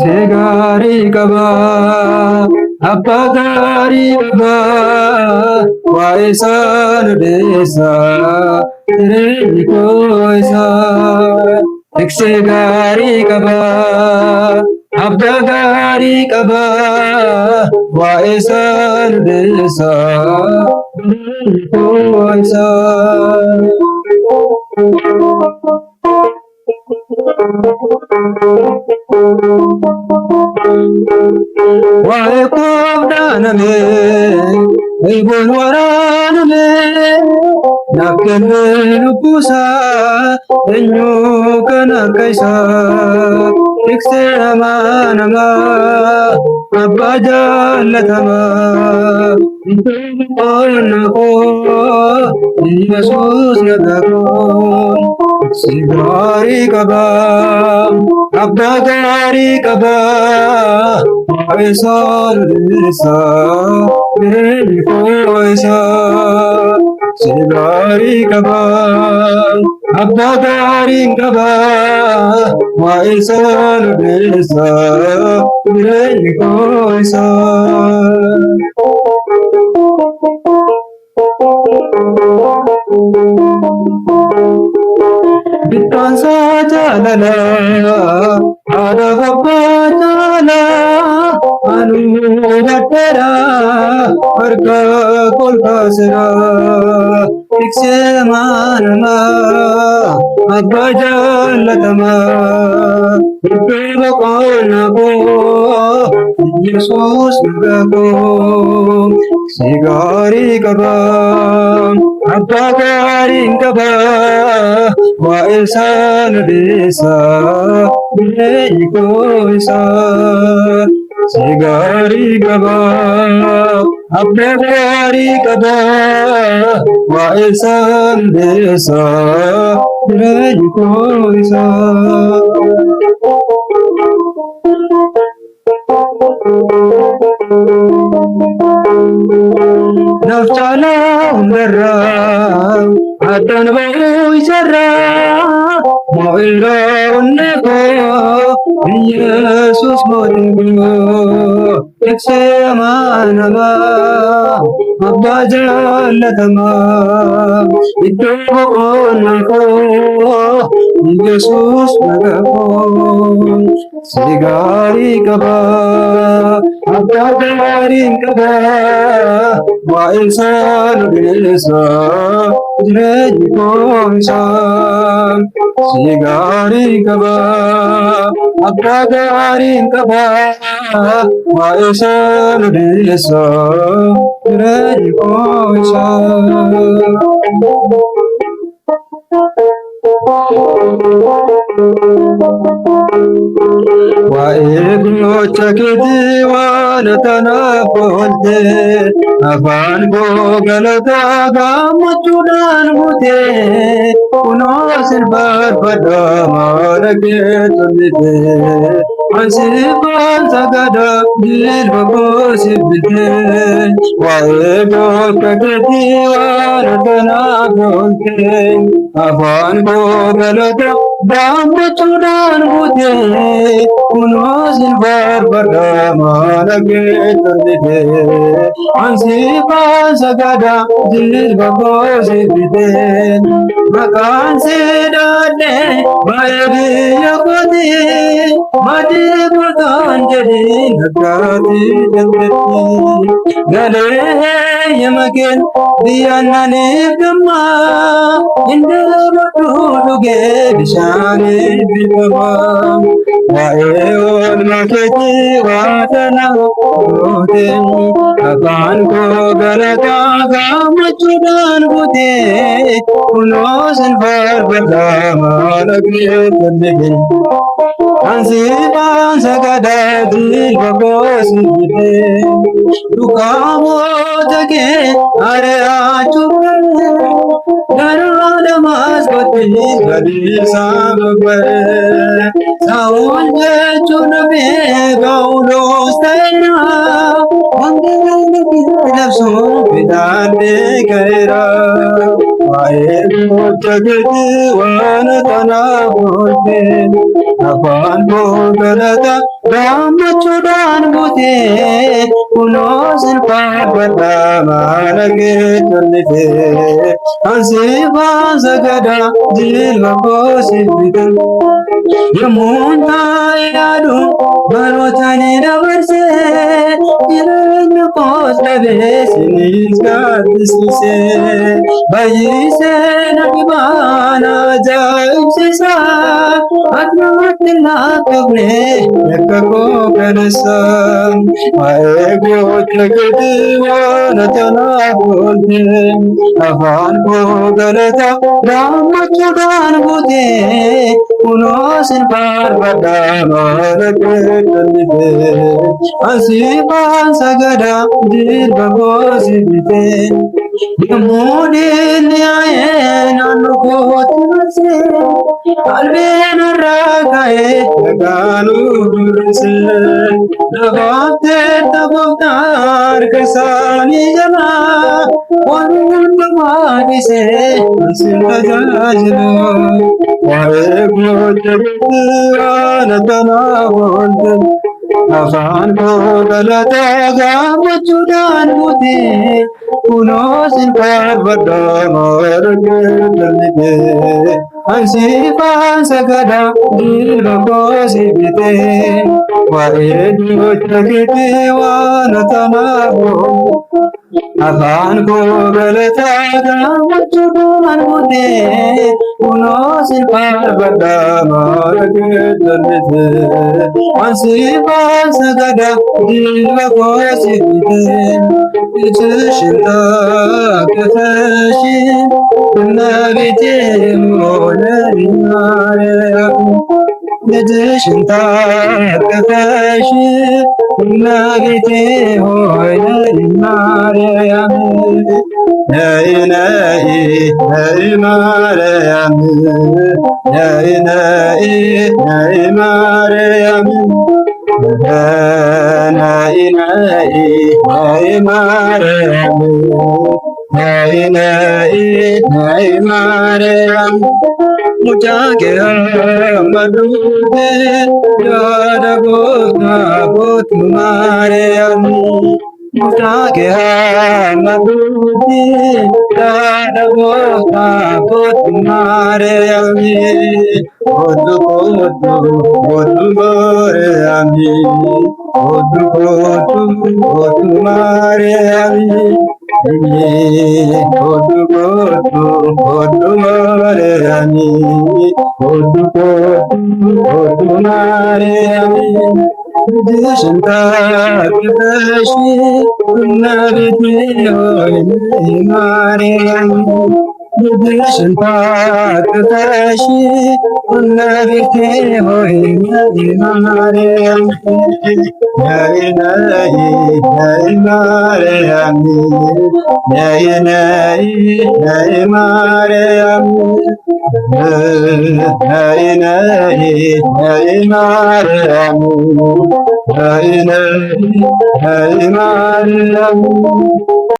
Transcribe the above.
Segari kaba, abba gari kaba, waisan desa, tere koisa. Segari kaba, abba gari kaba, waisan desa, tere koisa. Wae kovdaname, ebon waraname, nakkene nukusa, enyo kana kaisa, tikse nama, abba jallatama, onako, Yesus nagako. Sigari kaba, abba gari kaba, aisan desa, beri koisa. Sigari kaba, abba gari kaba, aisan desa, beri koisa. Bitan sajalala, ada bapa jala, anu datera, harga kolkasra, ikse manama, abba jalatama, ikse konako, Yesus nagako, sigari kaba, abba gari kaba. Waisan desa, beri koisa. Sigari kaba, abba gari kaba. Waisan desa, beri koisa. Nafchala hundarra, adan bahu isarra, mauilra unneko, Yesus moringo, ekse manama, abba jallatama, itu onako, Yesus nagako, sigari kaba, abba gari kaba. Waisan desa, jrei koisa. Sigari kaba, abba gari kaba. Waisan desa, jrei koisa. Wae gocha kiti wana tana bolte, afan go galata gamuchudan mute, uno sirbar pada marake tulite, ansifan sagada dil bako sibite. Wae gocha kiti wana tana bolte, afan go galata gamuchudan mute, uno silver barama lage tardide, ansifa sagada jil bako sibide, makan sedade bayadi yakoti, madi kurtan jadi nagati jantati, gale yamakin dianani kama, indah batuge bisani bima. Waeon maketi wadana oten, akan ko galata gamuchudan bute, unosen barbadama lagre tundegin, ansiban sagada dil bagosite, dukamo jage are achupre, ገድሎ ለማስቆጥ በዲሳ መግበር ሳኦል በእጁን ጳውሎስ ተይራ ወንጌልን ለብሶ ፊታን ቀይራ ዋይሞቸግት ወነተናቦቴ አፋን ቦገለታ ዳመቹዳን ቦቴ ኩኖ ስልፋበታ ማነጌ ቶልፌ አንሲፋ ሰገዳ ጅልበኮሲፊት የሞንታ ያዱ በሮታኒ ደበርሴ ይረኝ ቆስለቤ ሲኒስጋትሲሴ ባይሴ ነዲባና ጃይብሲሳ አድናትላ ከብኔ የከኮ ከነሳ አኤጎት ለግድ ወነተና ቦልቴ አፋን ቦገለታ ዳመቹዳን ቦቴ ኩኖ ስልፋን በዳማረቅልፌ አንሲፋን ሰገዳ ጅልበኮሲፊቴ የሙዲን ያየን አንኮት መርሴ ቀልቤን አራካዬ ለቃሉ ዱርስ ለባብቴ ተቦፍታር ከሳኒ ጀላ ወኑን በማዲሴ ስንተጃጅሎ ዋሬጎት ነተና ወልተ አፋን ቦገለታ ጋመቹዳን ቦቴ ኩኖ ስልፋን በዳማረቅልፌ አንሲፋን ሰገዳ ጅልበኮሲፊቴ ዋኤዶቸግት ወነተናቦ አፋን ቦገለታ ጋመቹዳን ቦቴ ኩኖ ስልፋን በዳማረቅልፌ አንሲፋን ሰገዳ ጅልበኮሲፊቴ እጅሽን ታቅፈሽ እመቤቴ ሆነልኝ ማርያም ልጅሽን ታቅፈሽ እመቤቴ ሆነልኝ ማርያም ነይ ነይ ነይ ማርያም ነይ ነይ ነይ ማርያም ነይ ነይ ነይ ማርያም ነይ ነይ ነይ ማርያም ሙጫቄ መዱቴ ያደጎታ ቦት ማርያም ሙጫቄ መዱቴ ያደጎታ ቦት ማርያም ቦቱ ቦቱ ቦቱ ማርያም ቦቱ ቦቱ ቦቱ ማርያም ቦቱ ቦቱ ቦቱ ማርያም ቦቱ ቦቱ ቦቱ ማርያም ልጅሽን ታቅፈሽ እመቤቴ ሆይ ማርያም ልጅሽን ታቅፈሽ እመቤቴ ሆይ ማርያም ነይ ነይ ነይ ማርያም ነይ ነይ ነይ ማርያም ነይ ነይ ነይ ማርያም ነይ ነይ ነይ ማርያም